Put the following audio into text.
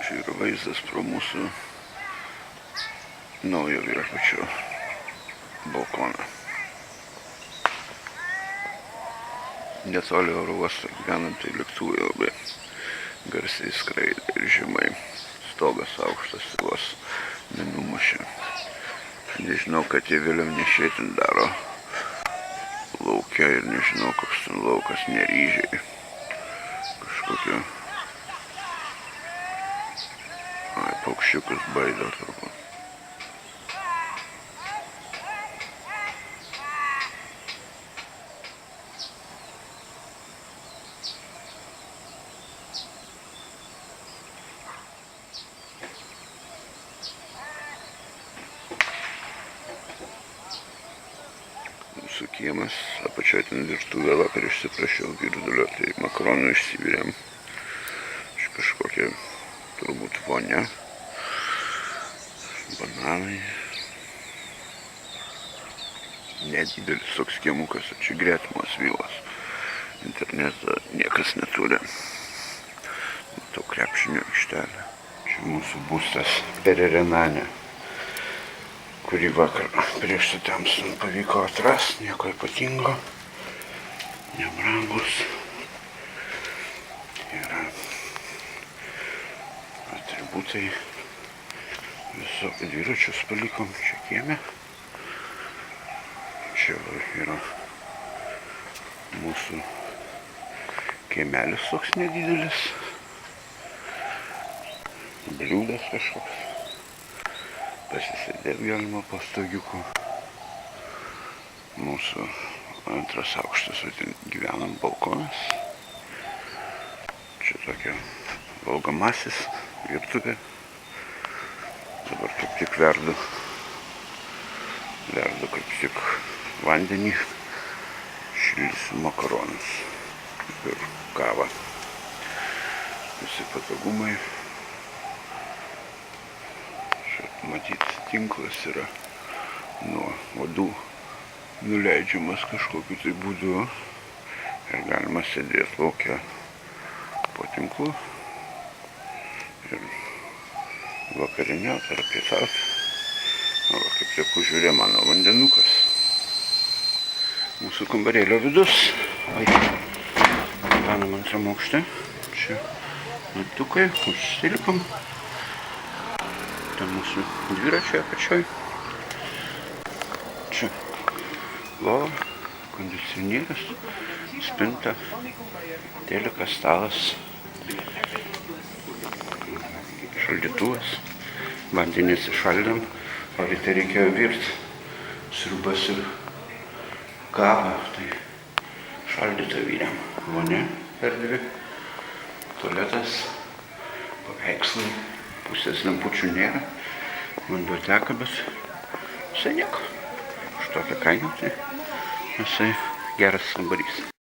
Čia yra vaizdas pro mūsų naujo viešbučio balkoną. Netoli oro uosto gyvenant, tai lėktuvai labai garsiai skraidė ir žemai. Stogas aukštas vos nenumušė. Nežinau, kad jie vėliau nešėtin daro lauke ir nežinau, koks ten laukas, neryžiai. Kažkokie... Ai, paukščiukus baido turbūt. Mūsų kiemas, apačioje ten virtuvė, vakar išsiprašiau virdulio, tai makaronų išsivirėm. Iš kažkokia turbūt vonia, bananai. Nedidelis toks kiemukas, čia gretimos vilos. Internetą niekas neturi. Matau krepšinio aikštelę. Čia mūsų būstas Pererenane, kurį vakar prieš sutemstant pavyko atrasti, nieko ypatingo, nebrangus. Yra atributai, visokių dviračius palikom čia kieme. Čia yra mūsų kiemelis toks nedidelis, bliūdas kažkoks. Pasisėdėt galima po stogiuku. Mūsų antras aukštas, ten gyvenam balkonas. Čia tokia valgomasis virtuvė. Dabar kaip tik verdu kaip tik vandenį, šildysiu makaronus ir kavą. Visi patogumai. Matyt, tinklas yra nuo uodų nuleidžiamas kažkokiu tai būdu ir galima sėdėti lauke po tinklu ir vakarieniauti ar pietauti. O kaip tik užvirė mano vandenukas. Mūsų kambarėlio vidus. Gyvenam antram aukšte. Čia laiptukai, užsilipam. Ten mūsų dviračiai apačioj. Čia lova, kondicionierius, spinta, telikas, stalas, šaldytuvas. Vandenys įšaldėm, o ryte reikėjo virti sriubas ir kavą, tai šaldytą vyrėm. Vonia erdvi, tualetas, paveikslai. Pusės lempučių nėra, vanduo teka, bet visai nieko. Už tokią kainą tai visai geras kambarys.